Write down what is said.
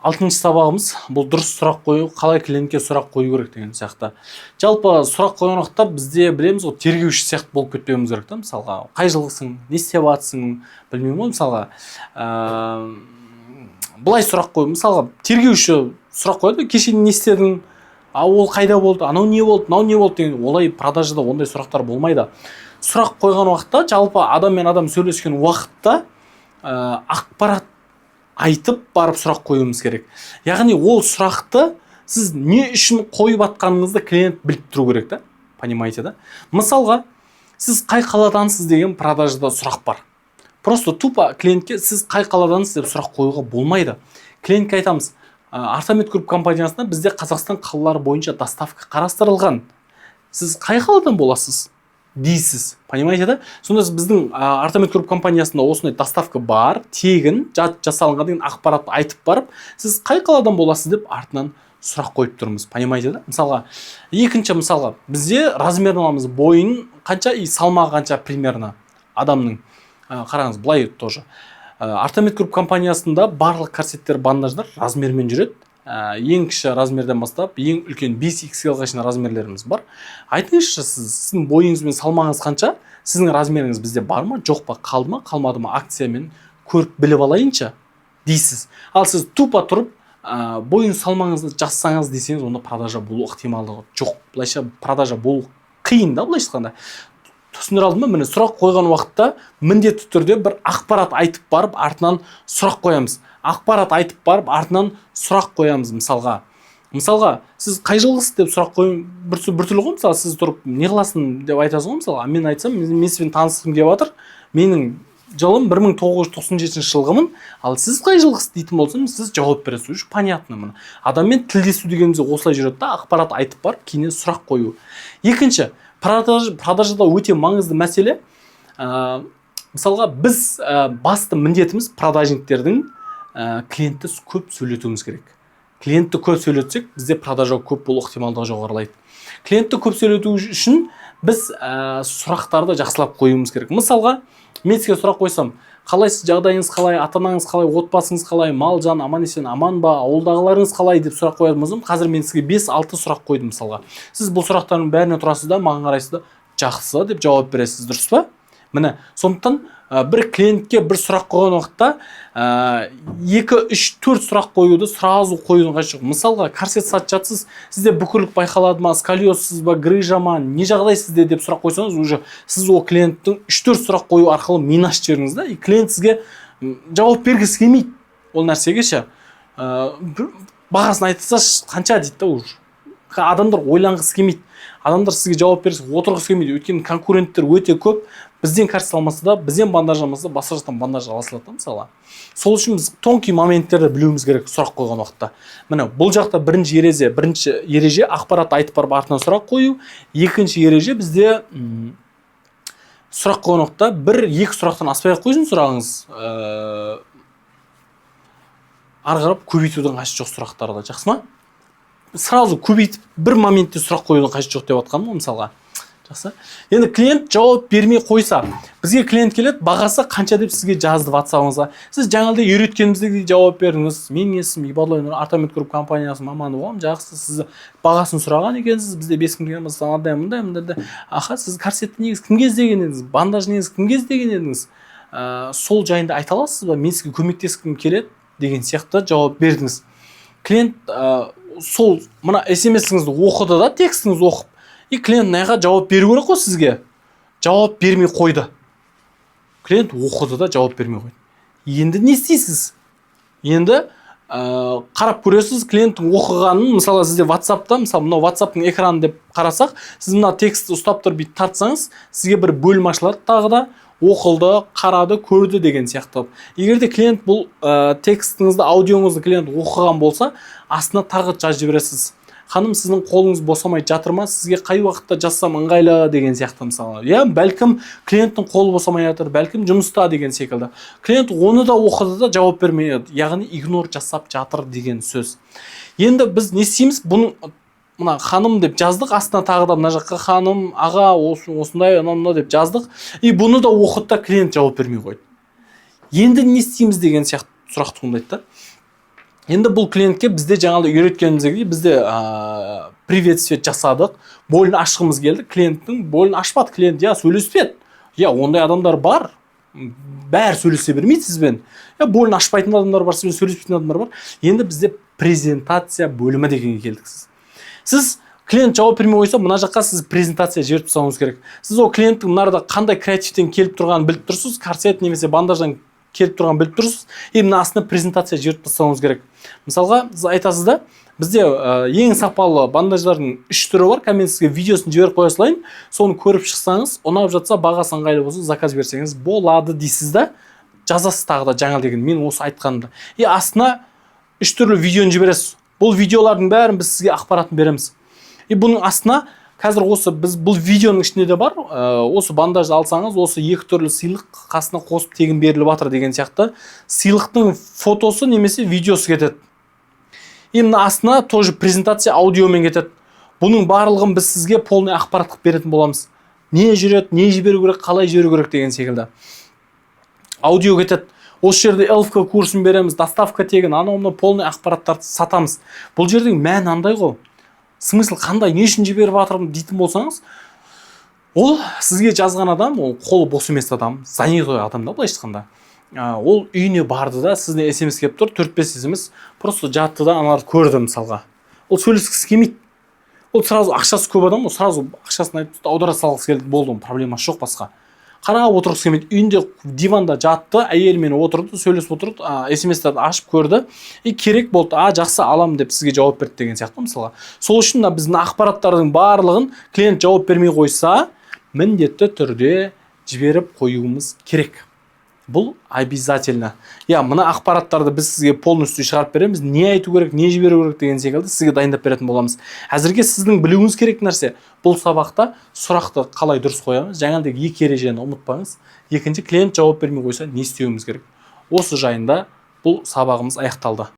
алтыншы сабағымыз бұл дұрыс сұрақ қою, қалай клиентке сұрақ қою керек деген сияқты. Жалпы сұрақ қойған уақытта бізде білеміз ғой, тергеуші сияқты болып кетпеуіміз керек та. Мысалға, қай жылғысың, не істеп жатсың, білмеймін ғой, мысалға. Былай сұрақ қою, мысалға, тергеуші сұрақ қояды, кеше не істедің, ол қайда болды, анау не болды, мынау не болды деген. Олай продажада ондай сұрақтар болмайды. Сұрақ қойған уақытта, жалпы адам мен адам сөйлескен уақытта ақпарат айтып барып сұрақ қоюымыз керек. Яғни ол сұрақты сіз не үшін қойып атқаныңызды клиент біліп тұру керек та. Понимаете, да? Мысалға, сіз қай қаладансыз деген продажда сұрақ бар. Просто тупо клиентке сіз қай қаладансыз деп сұрақ қоюға болмайды. Клиентке айтамыз, Артамед Групп компаниясында бізде Қазақстан қалалары бойынша доставка қарастырылған. Сіз қай қаладан боласыз дейсіз, понимаете, да? Сонда біздің Артамед Групп компаниясында осындай доставка бар, тегін жасалынған деген ақпаратты айтып барып, сіз қай қаладан боласыз деп артынан сұрақ қойып тұрмыз, понимаете, да? Мысалға, екінші мысалға, бізде размерін аламыз, бойын қанша и салмағы қанша примерно адамның. Қараңыз, былай тоже. Артамед Групп компаниясында барлық корсеттер, бандаждар размермен жүреді. Ең кіші размерден бастап, ең үлкен 5XL-ға шейін размерлеріміз бар. Айтыңызшы, сіздің бойыңыз бен салмағыңыз қанша? Сіздің размеріңіз бізде бар ма, жоқ па, қалды ма, қалмады ма, акциямен көріп біліп алайынша дейсіз. Ал сіз тупо тұрып, бойың салмағыңызды жазсаңыз десеңіз, онда продажа болу ықтималдығы жоқ. Былайша продажа болу қиын да, былайша айтқанда. Түсіндіре алдым ба? Міне сұрақ қойған уақытта міндетті түрде бір ақпарат айтып барып, артынан сұрақ қоямыз. Ақпарат айтып барып, артынан сұрақ қоямыз. Мысалға, сіз қай жылғысыз деп сұрақ қойым біртүрлі ғой. Мысалы, сіз тұрып, не қыласың деп айтасыз ғой. Мысалы, мен айтсам, мен сізбен танысқым келіп жатыр. Менің жылым 1997 жылғымын. Ал сіз қай жылғысыз дейтін болсам, сіз жауап бересіз. Уже понятно мына. Адаммен тілдесу дегеніміз осылай жүреді да, ақпарат айтып барып, кейіннен сұрақ қою. Екінші, продажада өте маңызды мәселе. Мысалға, біз басты міндетіміз продажниктердің клиентті көп сөйлетуіміз керек. Клиентті көп сөйлетсек, бізде продажа көп болу ықтималдығы жоғарылайды. Клиентті көп сөйлету үшін біз сұрақтарды жақсылап қоюымыз керек. Мысалға, мен сізге сұрақ қойсам, қалайсыз, жағдайыңыз қалай, ата-анаңыз қалай, отбасыңыз қалай, мал жан аман есен, аман ба, ауылдағыларыңыз қалай деп сұрақ қоятын. Қазір мен сізге 5-6 сұрақ қойдым мысалға. Сіз бұл сұрақтардың бәріне тұрасыз да, маған қарайсыз да, жақсы деп жауап бересіз, дұрыс па? Міне, сондықтан бір клиентке бір сұрақ қойған уақытта 2, 3, 4 сұрақ қоюды сразу қоюдың қажеті жоқ. Мысалға, корсет сатып жатсыз, сізде бүкірлік байқалады ма, сколиозсыз ба, грыжа ма, не жағдай сізде деп сұрақ қойсаңыз, уже сіз ол клиенттің 3-4 сұрақ қою арқылы миын ашып жібердіңіз да, и клиент сізге жауап бергісі келмейді ол нәрсеге ше. Бағасын айтса қанша дейді да, уже адамдар ойланғысы келмейді. Адамдар сізге жауап берсе отырғысы келмейді. Өйткені конкуренттер өте көп. Бізден корсет алмаса да, бізден бандаж алмаса да, басқа жақтан бандаж ала салады мысалы. Сол үшін біз тонкий моменттерді білуіміз керек сұрақ қойған уақытта. Міне, бұл жақта бірінші ереже ақпарат айтып барып артынан сұрақ қою. Екінші ереже бізде сұрақ қойған уақытта 1-2 сұрақтан аспай ақ қойсын сұрағыңыз. Ары қарап көбейтудің қажеті жоқ сұрақтарды. Жақсы ма? Сразу көбейтіп бір моментте сұрақ қоюдың қажеті жоқ деп жатқаным ғой мысалға. Жақсы. Енді клиент жауап бермей қойса, бізге клиент келеді, бағасы қанша деп сізге жазды WhatsApp-ыңызға. Сіз жаңалда үйреткеніміздей жауап беріңіз. Менің есімім Ибадлой Артамед Групп компаниясының маманы боламын. Жақсы, сіз бағасын сұраған екенсіз. Бізде 5000 теңге мындай мындай. Аха, сіз корсетті негізі кімге іздеген едіңіз? Бандаж негізі кімге іздеген едіңіз? Сол жайында айта аласыз ба? Мен сізге көмектескім келеді деген сияқты жауап бердіңіз. Клиент сол мына SMS-іңізді оқыды да, текстіңізді оқып, и клиент мынаға жауап беру керек қой сізге. Жауап бермей қойды. Клиент оқыды да жауап бермей қойды. Енді не істейсіз? Енді қарап көресіз клиенттің оқығанын. Мысалы сізде WhatsApp-та, мысалы мына WhatsApp-тың экраны деп қарасақ, сіз мына текстті ұстап тұрып бүйтіп тартсаңыз, сізге бір бөлім ашылады, тағы да оқылды, қарады, көрді деген сияқты. Егер де клиент бұл текстіңізді, аудионызды клиент оқыған болса, астына тағы жазып жібересіз. Ханым, сіздің қолыңыз босамай жатыр ма? Сізге қай уақытта жазсам ыңғайлы деген сияқты мысалы. Я бәлкім клиенттің қолы босамай жатыр, бәлкім жұмыста деген секілді. Клиент оны да оқыды да жауап бермейді. Яғни игнор жасап жатыр деген сөз. Енді біз не істейміз? Бұның мына ханым деп жаздық, астына тағы да мына жаққа ханым, аға, осындай, анау деп жаздық. И бұны да оқыды да клиент жауап бермей қойды. Енді не істейміз деген сияқты сұрақ туындайды да. Енді бұл клиентке бізде жаңағыдай үйреткеніміздей бізде приветствие жасадық, болын ашқымыз келді, клиенттің болын ашпады, клиент сөйлеспеді. Ондай адамдар бар, бәрі сөйлесе бермейді сізбен. Болын ашпайтын адамдар бар, сізбен сөйлеспейтін адамдар бар. Енді бізде презентация бөлімі дегенге келдік. Сіз клиент жауап бермей қойса, мына жаққа сіз презентация жіберіп тастауыңыз керек. Сіз ол клиенттің мынарда қандай креативтен келіп тұрғанын біліп тұрсыз, корсет немесе бандаждан келіп тұрған біліп тұрсыз, мына астына презентация жіберіп тастауыңыз керек. Мысалға, сіз айтасыз да, бізде ең сапалы бандаждардың 3 түрі бар, мен сізге видеосын жіберіп қоя салайын, соны көріп шықсаңыз, ұнап жатса, бағасы ыңғайлы болса, заказ берсеңіз болады дейсіз да, жазасыз тағы да жаңа деген мен осы айтқанымды. Астына 3 түрлі видеоны жібересіз. Бұл видеолардың бәрін біз сізге ақпаратын береміз. Бұның астына қазір біз бұл видеоның ішінде де бар, осы бандажды алсаңыз, осы 2 түрлі сыйлық қасына қосып тегін беріліп жатыр деген сияқты сыйлықтың фотосы немесе видеосы кетеді. Мына астына тоже презентация аудиомен кетеді. Бұның барлығын біз сізге полный ақпарат қылып беретін боламыз. Не жүреді, не жіберу керек, қалай жіберу керек деген секілді. Аудио кетеді. Осы жерде LFK курсын береміз, доставка тегін, анау полный ақпараттарды сатамыз. Бұл жердің мән андай ғой. Смысл қандай, не үшін жіберіп жатырмын дейтін болсаңыз, ол сізге жазған адам, ол қолы бос емес адам, занятой адам да, былайша айтқанда. Ол үйіне барды да, сізде SMS келіп тұр, 4-5 SMS, просто жатты да, аналарды көрді мысалға. Ол сөйлескісі келмейді. Ол сразу ақшасы көп адам, ол сразу ақшасын айтып аудара салғысы келді, болды, проблемасы жоқ басқа. Қарап отырғысы келмейді. Үйінде диванда жатты, әйелімен отырды, сөйлесіп отырды, SMS-терді ашып көрді, керек болды, жақсы аламын деп сізге жауап берді деген сияқты мысалға. Сол үшін біздің ақпараттардың барлығын клиент жауап бермей қойса, міндетті түрде жіберіп қоюымыз керек. Бұл обязательно. Мына ақпараттарды біз сізге полностью шығарып береміз, не айту керек, не жіберу керек деген секілді сізге дайындап беретін боламыз. Әзірге сіздің білуіңіз керек нәрсе, бұл сабақта сұрақты қалай дұрыс қоямыз, жаңағыдай 2 ережені ұмытпаңыз. Екінші, клиент жауап бермей қойса, не істеуіміз керек. Осы жайында бұл сабағымыз аяқталды.